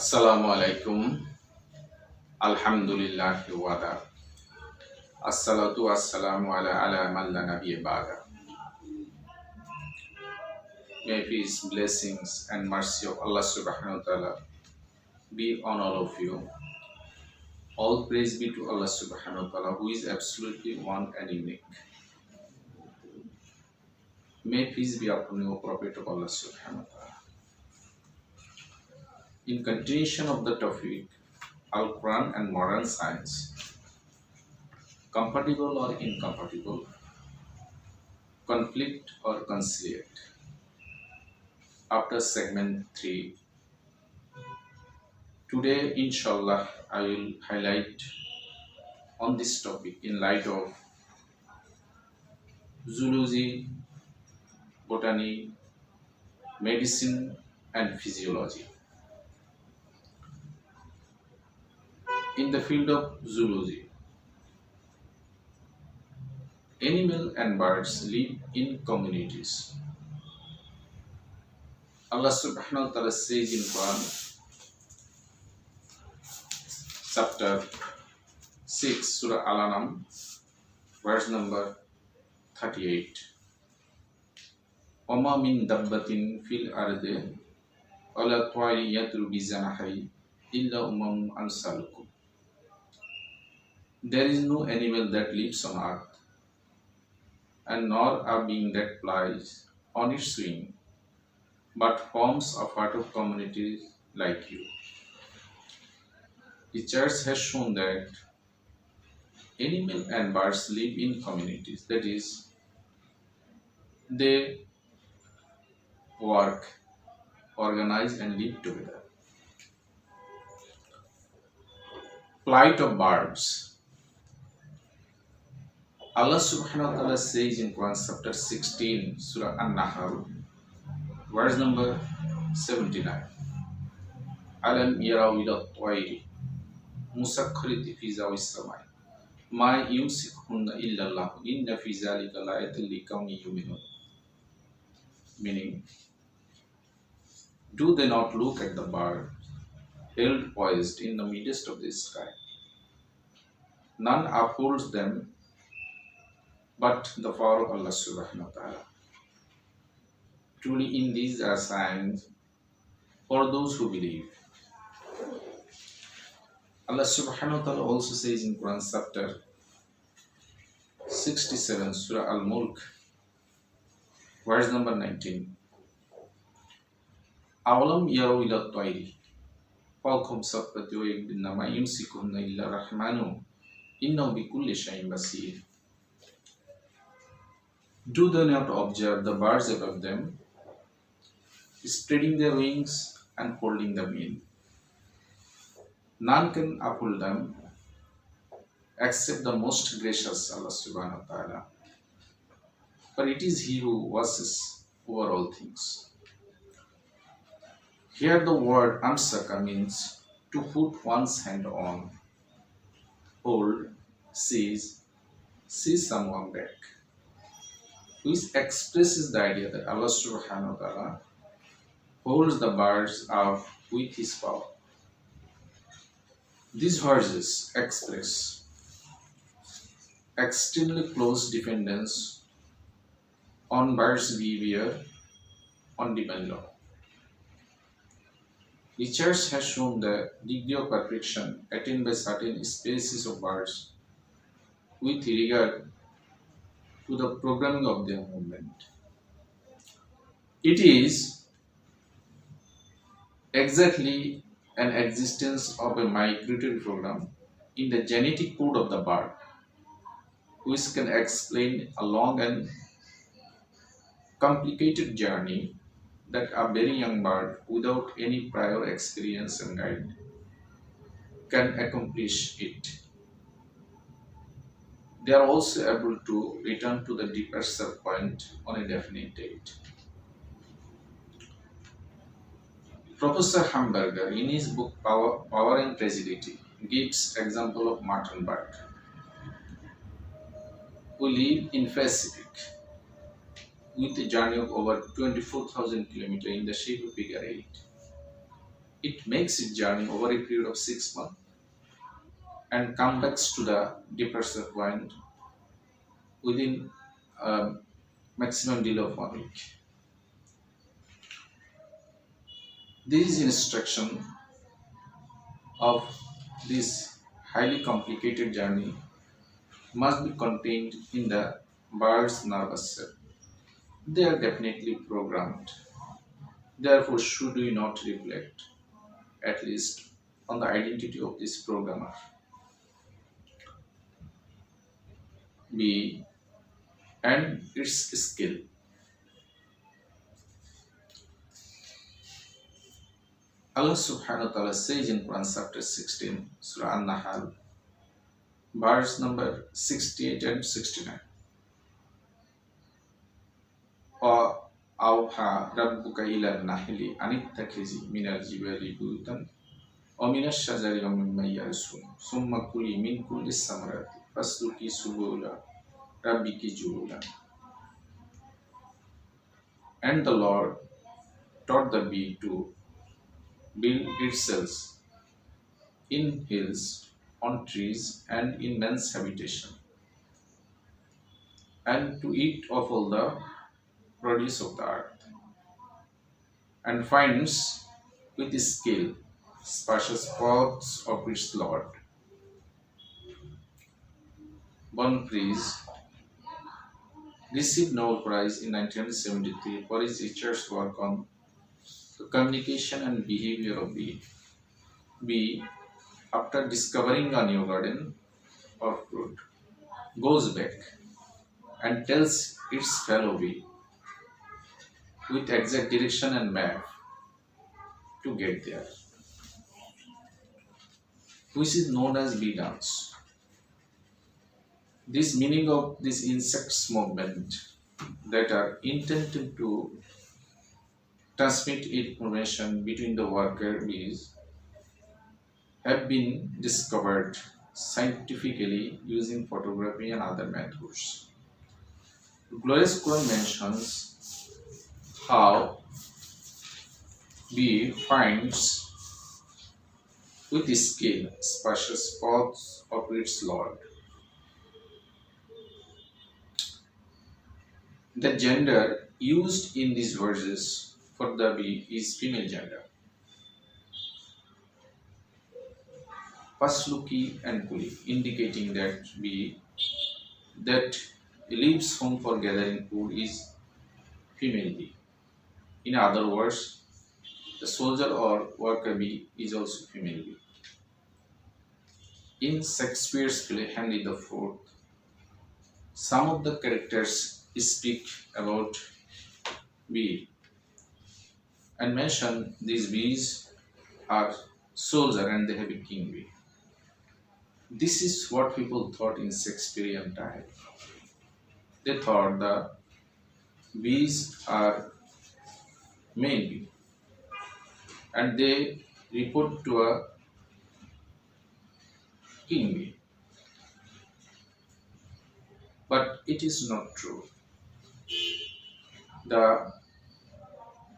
Assalamu alaikum. Alhamdulillahi wada. Assalatu wassalamu ala man la nabiyya ba'da. May peace, blessings, and mercy of Allah subhanahu wa ta'ala be on all of you. All praise be to Allah subhanahu wa ta'ala, who is absolutely one and unique. May peace be upon you, Prophet of Allah subhanahu wa ta'ala. In continuation of the topic, Al-Quran and modern science, compatible or incompatible, conflict or conciliate. After segment 3, today inshallah I will highlight on this topic in light of zoology, botany, medicine and physiology. In the field of zoology, animals and birds live in communities. Allah subhanahu wa ta'ala says in Quran chapter 6 Surah Al-An'am verse number 38. وَمَا مِن دَبَّةٍ فِي الْأَرْضِ وَلَا طَائِرٍ يَطِيرُ بِجَنَاحَيْهِ إِلَّا أُمَمٌ أَمْثَالُكُمْ. There is no animal that lives on earth, and nor a being that flies on its wing, but forms a part of communities like you. The church has shown that animals and birds live in communities, that is, they work, organize, and live together. Flight of birds. Allah subhanahu wa ta'ala says in Quran chapter 16 Surah An-Nahl verse number 79. Alam yaraw ila at-tayri musakkarati fi zawis samai ma yumsikuhunna illa Allah inna fi zalika la'ayatan liqaumin yu'minun. Meaning, do they not look at the bird held poised in the midst of the sky? None upholds them but the power of Allah subhanahu wa ta'ala. Truly in these are signs for those who believe. Allah subhanahu wa ta'ala also says in Quran chapter 67 Surah Al-Mulk verse number 19. Awalam yaraw ila at-tayri fawqahum saffati wa yaqbidna ma yumsikuhunna illa rahmanu innahu bikulli shay'in basir. Do they not observe the birds above them, spreading their wings and folding them in? None can uphold them except the most gracious Allah subhanahu wa ta'ala. For it is He who watches over all things. Here the word amsaka means to put one's hand on, hold, seize someone back, which expresses the idea that Allah subhanahu wa ta'ala holds the birds up with His power. These verses express extremely close dependence on birds' behavior on divine law. The church has shown the degree of perfection attained by certain species of birds with regard to the programming of their movement. It is exactly an existence of a migratory program in the genetic code of the bird, which can explain a long and complicated journey that a very young bird without any prior experience and guide can accomplish it. They are also able to return to the departure point on a definite date. Professor Hamburger, in his book Power and Fragility, gives example of martin bird, who live in Pacific with a journey of over 24,000 km in the shape of figure 8. It makes its journey over a period of 6 months and comes back to the departure point within a maximum delay of 1 week. This instruction of this highly complicated journey must be contained in the bird's nervous cell. They are definitely programmed. Therefore, should we not reflect, at least, on the identity of this programmer? B. And its skill. Allah subhanahu wa ta'ala says in Quran chapter 16, Surah An-Nahl, verse number 68 and 69. وَأَوْحَى رَبُّكَ إِلَى النَّحْلِ أَنِ اتَّخِذِي مِنَ الْجِبَالِ بُيُوتًا وَمِنَ الشَّجَرِ وَمِمَّا يَعْرُشُونَ ثُمَّ كُلِي مِنْ كُلِّ الثَّمَرَاتِ فَاسْلُكِي سُبُلَ رَبِّكِ ذُلُلًا. And the Lord taught the bee to build its cells in hills, on trees, and in men's habitation, and to eat of all the produce of the earth, and finds with skill spacious paths of its Lord. One priest received Nobel Prize in 1973 for his research work on the communication and behavior of bee. Bee, after discovering a new garden or fruit, goes back and tells its fellow bee with exact direction and map to get there, which is known as bee dance. This meaning of this insect's movement that are intended to transmit information between the worker bees have been discovered scientifically using photography and other methods. Glorious Quran mentions how bee finds with skill spacious paths of its Lord. The gender used in these verses for the bee is female gender. Pasluki and Kuli, indicating that bee that leaves home for gathering food is female bee. In other words, the soldier or worker bee is also female bee. In Shakespeare's play Henry IV, some of the characters speak about bee and mention these bees are soldier and they have a king bee. This is what people thought in Shakespearean time. They thought the bees are male bee and they report to a king bee. But it is not true. The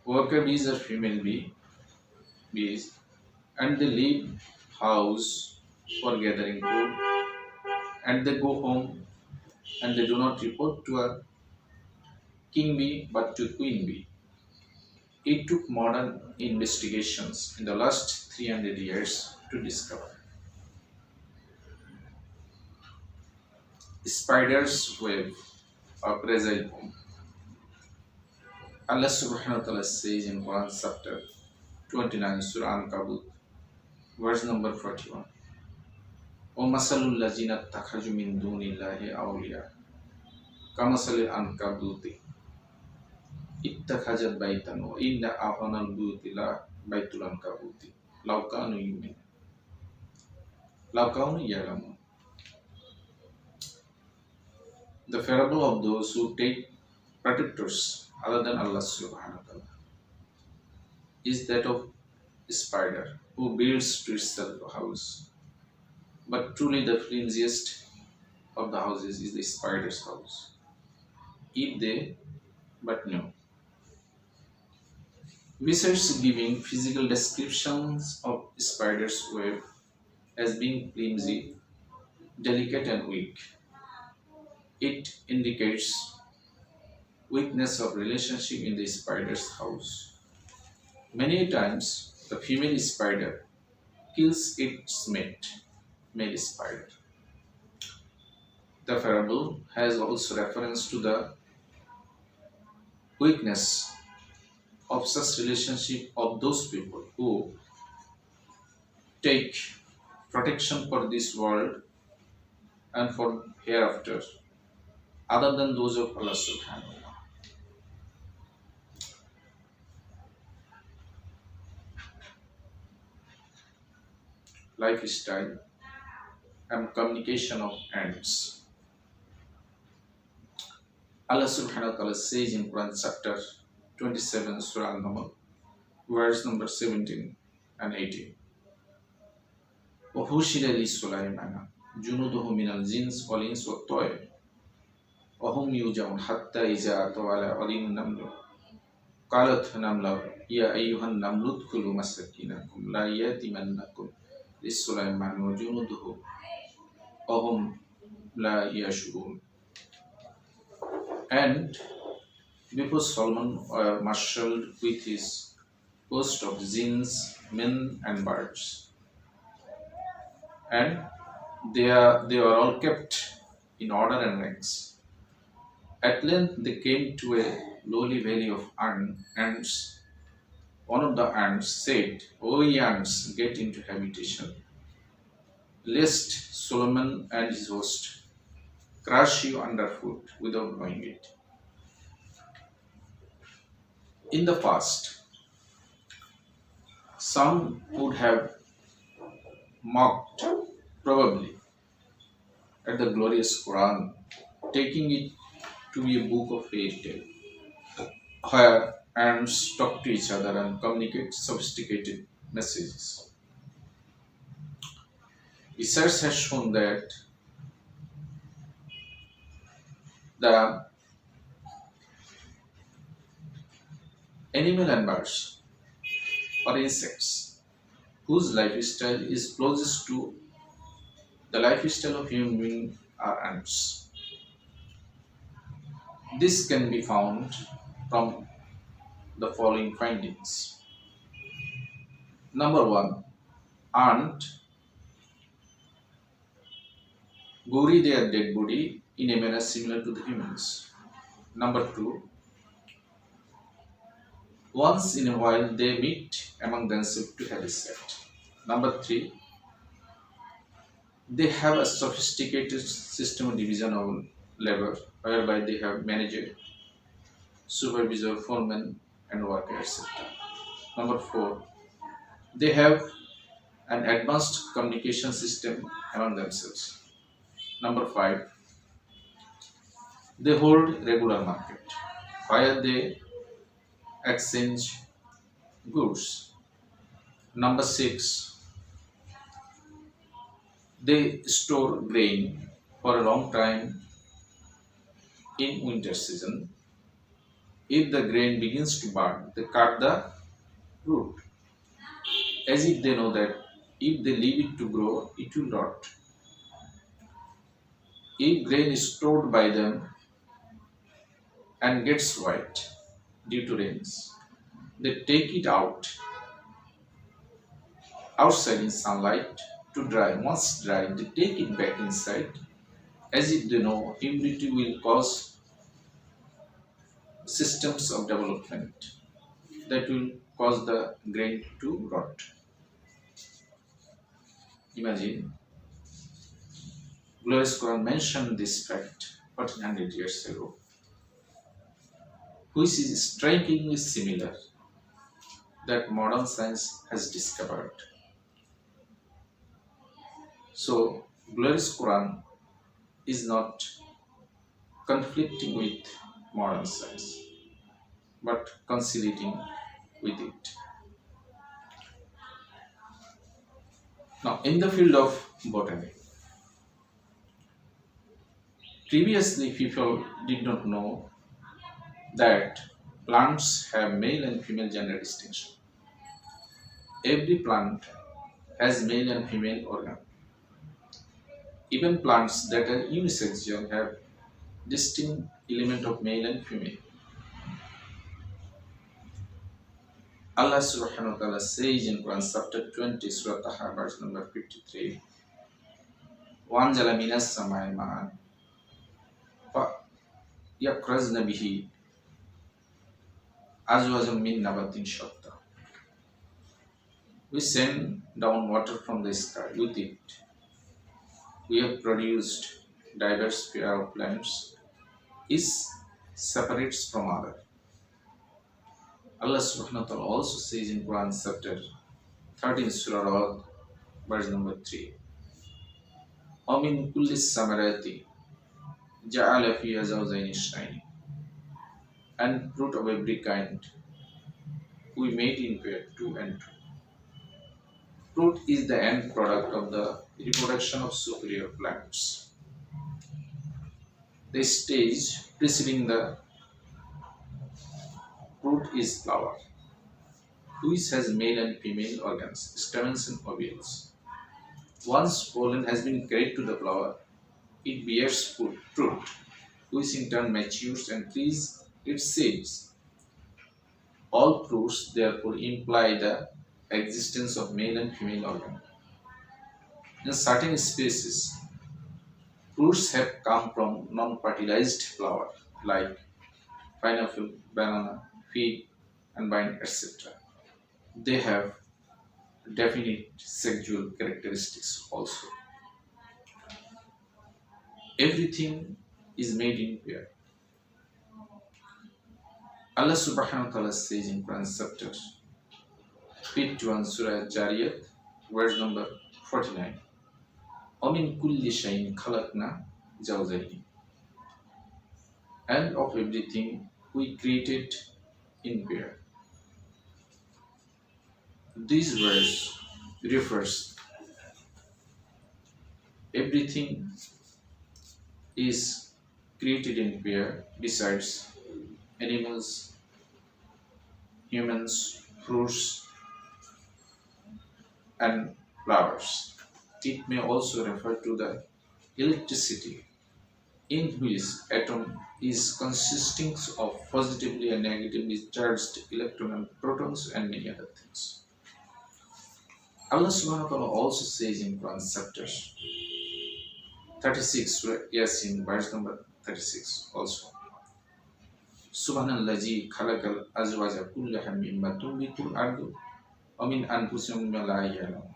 worker bees are female bees and they leave house for gathering food and they go home and they do not report to a king bee but to queen bee. It took modern investigations in the last 300 years to discover. Spider's web or pressile comb. Allah subhanahu wa ta'ala says in Quran chapter 29 Surah An-Kabut verse number 41. وَمَثَلُ الَّذِينَ اتَّخَذُوا مِن دُونِ اللَّهِ أَوْلِيَاءَ كَمَثَلِ الْعَنكَبُوتِ اتَّخَذَتْ بَيْتًا وَإِنَّ أَوْهَنَ الْبُيُوتِ لَبَيْتُ الْعَنكَبُوتِ لَوْ كَانُوا يَعْلَمُونَ. The parable of those who take protectors other than Allah subhanahu wa ta'ala is that of a spider who builds to itself a house. But truly the flimsiest of the houses is the spider's house. If they but know. Besides giving physical descriptions of spider's web as being flimsy, delicate, and weak, it indicates weakness of relationship in the spider's house. Many times, the female spider kills its mate, male spider. The parable has also reference to the weakness of such relationship of those people who take protection for this world and for hereafter, other than those of Allah subhanahu wa ta'ala. Lifestyle and communication of ants. Allah subhanahu wa ta'ala says in Quran chapter 27, Surah Al-Naml, verse number 17 and 18. وَحُشِرَ لِسُلَيْمَانَ جُنُودُهُ مِنَ الْجِنِّ وَالْإِنسِ وَالطَّيْرِ وَهُمْ يُوزَعُونَ حَتَّى إِذَا أَتَوْا عَلَى وَادٍ النَّمْلِ قالت نملة يا أيها النمل ادخلوا مساكنكم لا يأتمنكم لسليمان وجنوده وهم لا يشعرون. And before Solomon were marshaled with his host of jinns, men, and birds, and they were all kept in order and ranks. At length they came to a lowly valley of ants. One of the ants said, O ye ants, get into habitation, lest Solomon and his host crush you underfoot without knowing it. In the past, some would have mocked, probably, at the glorious Quran, taking it to be a book of fairy tale, where ants talk to each other and communicate sophisticated messages. Research has shown that the animal and birds or insects whose lifestyle is closest to the lifestyle of human being are ants. This can be found from the following findings. Number one, ant bury their dead body in a manner similar to the humans. Number two, once in a while they meet among themselves to have a set. Number three, they have a sophisticated system of division of labor whereby they have manager, supervisor, foreman, and worker, etc. Number four, they have an advanced communication system among themselves. Number five, they hold regular market where they exchange goods. Number six, they store grain for a long time in winter season. If the grain begins to burn, they cut the root, as if they know that if they leave it to grow, it will rot. If grain is stored by them and gets white due to rains, they take it outside in sunlight to dry. Once dry, they take it back inside, as if they know humidity will cause systems of development that will cause the grain to rot. Imagine, glorious Quran mentioned this fact 1400 years ago, which is strikingly similar that modern science has discovered. So, glorious Quran is not conflicting with modern science, but conciliating with it. Now, in the field of botany, previously people did not know that Plants have male and female gender distinction. Every plant has male and female organ. Even plants that are unisexual have distinct element of male and female. Allah subhanahu wa ta'ala says in Quran chapter 20, Surah Taha, verse number 53, وَأَنْزَلَ مِنَ السَّمَاءِ مَاءً فَيَخْرُجْنَ بِهِ أَزْوَاجًا مِّن نَبَاتٍ شَتَّى. We send down water from the sky. With it, we have produced diverse pair of plants, each separates from other. Allah subhanahu wa ta'ala also says in Quran chapter 13, Surah Al, verse number 3, وَمِن كُلِّ الثَّمَرَاتِ جَعَلَ فِيهَا زَوْجَيْنِ اثْنَيْنِ. And fruit of every kind we made in pair, two and two. Fruit is the end product of the reproduction of superior plants. The stage preceding the fruit is flower, which has male and female organs, stamens and ovules. Once pollen has been carried to the flower, it bears fruit, which in turn matures and frees its seeds. All fruits therefore imply the existence of male and female organ. In certain species, fruits have come from non-fertilized flower like pineapple, banana, fig, and vine, etc. They have definite sexual characteristics also. Everything is made in pair. Allah subhanahu wa ta'ala says in Quran chapter 51, Surah Jariyat, verse number 49, وَمِن كُلِّ شَيْءٍ خَلَقْنَا زَوْجَيْنِ. And of everything we created in pair. This verse refers everything is created in pair besides animals, humans, fruits, and flowers. It may also refer to the electricity, in which atom is consisting of positively and negatively charged electrons and protons and many other things. Allah subhanahu wa ta'ala also says in Quran chapter 36, Surah Yasin, verse number 36 also, Subhanallazi khalaqal azwaja kullaha mimma tunbitul ardu wa min anfusihim ma la ya'lamun.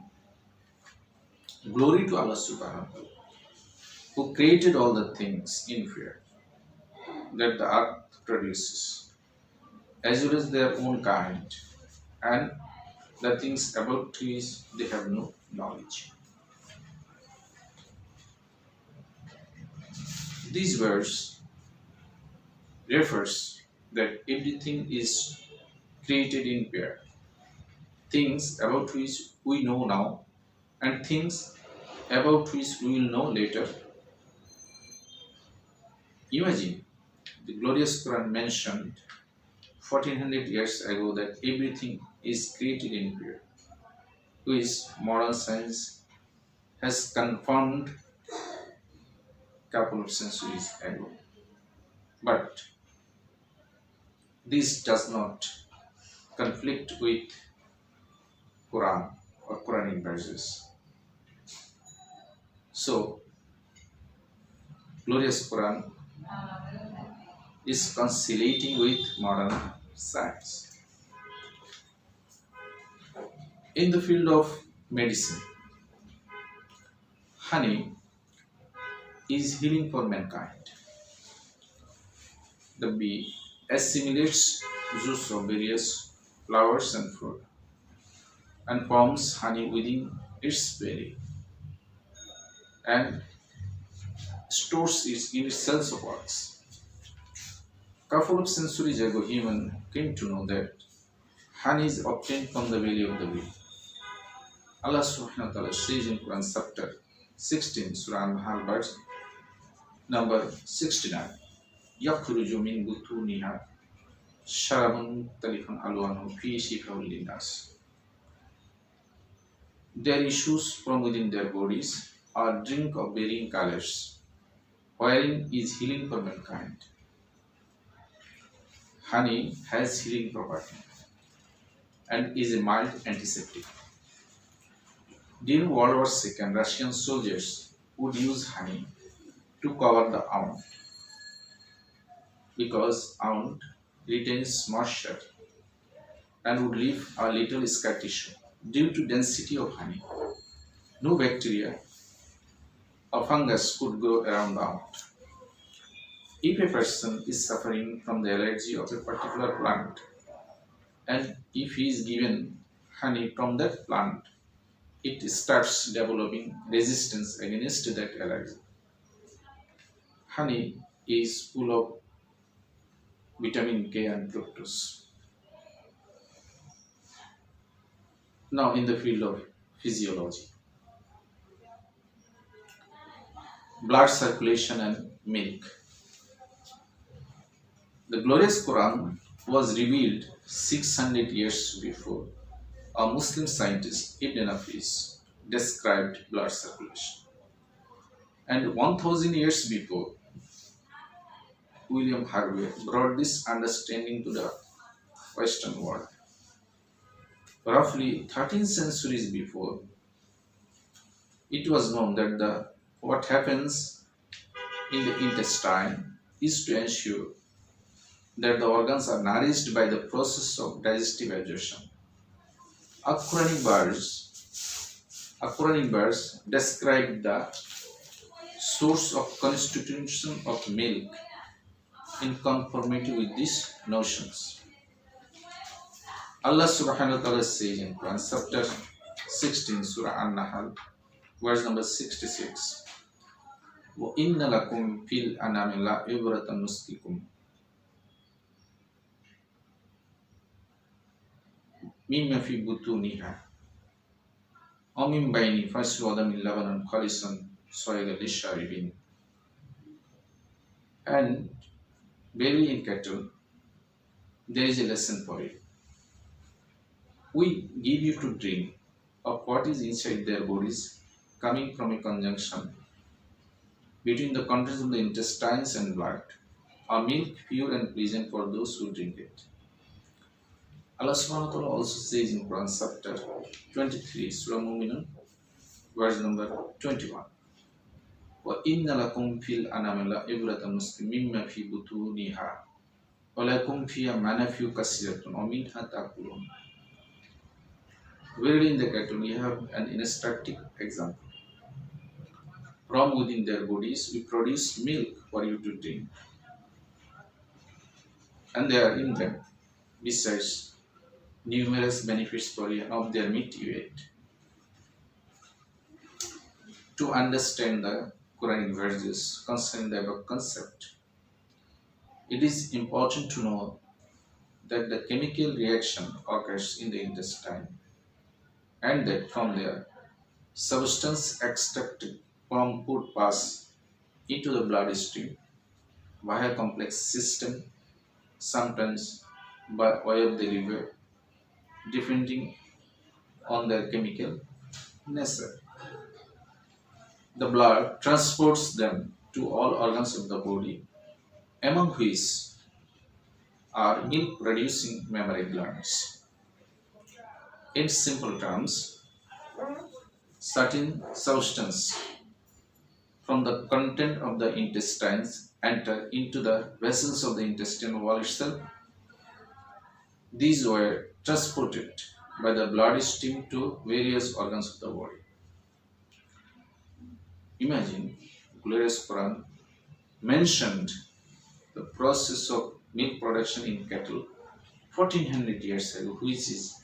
Glory to Allah subhanahu wa ta'ala, who created all the things in fear that the earth produces, as well as their own kind, and the things about which they have no knowledge. This verse refers that everything is created in pair. Things about which we know now and things about which we will know later. Imagine, the glorious Quran mentioned 1400 years ago that everything is created in pair, which modern science has confirmed couple of centuries ago. But this does not conflict with Quran or Quranic verses. So, glorious Quran is conciliating with modern science. In the field of medicine, honey is healing for mankind. The bee assimilates juice of various flowers and fruit and forms honey within its belly and stores it in its cells of wax. Couple of centuries ago, humans came to know that honey is obtained from the belly of the bee. Allah subhanahu wa ta'ala says in Quran chapter 16, Surah Al-Nahl, verse number 69, يَخْرُجُ مِنْ بُطُونِهَا شراب مختلف ألوانه فيه شفاء للناس. Their issues from within their bodies are drink of varying colors, wherein is healing for mankind. Honey has healing property and is a mild antiseptic. During World War II, Russian soldiers would use honey to cover the wound because wound retains moisture and would leave a little scar tissue. Due to density of honey, no bacteria or fungus could grow around the wound. If a person is suffering from the allergy of a particular plant and if he is given honey from that plant, it starts developing resistance against that allergy. Honey is full of vitamin K and fructose. Now, in the field of physiology, blood circulation and milk. The glorious Quran was revealed 600 years before. A Muslim scientist, Ibn Hafiz, described blood circulation. And 1000 years before, William Harvey brought this understanding to the Western world. Roughly 13 centuries before, it was known that what happens in the intestine is to ensure that the organs are nourished by the process of digestive digestion. Quranic verse describe the source of constitution of milk in conformity with these notions. Allah subhanahu wa ta'ala says in Quran chapter 16 Surah An-Nahl verse number 66, وَإِنَّ لَكُمْ فِي الْأَنَامِ لَعِبْرَةً نُسْقِكُمْ مِمَّا فِي بُطُونِهَا وَمِنْ بَيْنِ فَصْلٍ وَدَمٍ لَبَنًا خَالِصًا صَيْغًا لِلشَّارِبِينَ. And barely in cattle, there is a lesson for it. We give you to drink of what is inside their bodies, coming from a conjunction between the contents of the intestines and blood, a milk pure and pleasant for those who drink it. Allah subhanahu wa ta'ala also says in Quran chapter 23, Surah Mu'minun, verse number 21, وَإِنَّ لَكُمْ فِي الْأَنَامِ لَعِبْرَةً مِمَّا فِي بُطُونِهَا وَلَكُمْ فِيهَا مَنَافِعُ كَثِيرَةٌ وَمِنْهَا تَأْكُلُونَ. Wherein in the cattle we have an instructive example. From within their bodies we produce milk for you to drink. And there are in them, besides, numerous benefits for you of their meat you eat. To understand the Quranic verses concerning the above concept, it is important to know that the chemical reaction occurs in the intestine and that from there, substance extracted from food pass into the bloodstream via complex system, sometimes by way of the liver, depending on their chemical nature. The blood transports them to all organs of the body, among which are milk producing mammary glands. In simple terms, certain substance from the content of the intestines enter into the vessels of the intestinal wall itself. These were transported by the blood stream to various organs of the body. Imagine, glorious Quran mentioned the process of milk production in cattle 1400 years ago, which is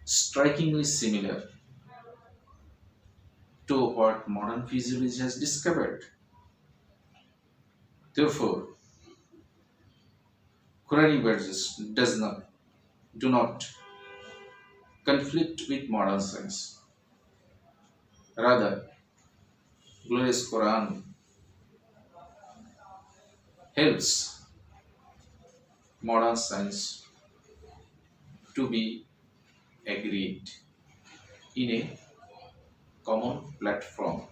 strikingly similar to what modern physiology has discovered. Therefore, Quranic verses do not conflict with modern science. Rather, glorious Quran helps modern science to be agreed in a common platform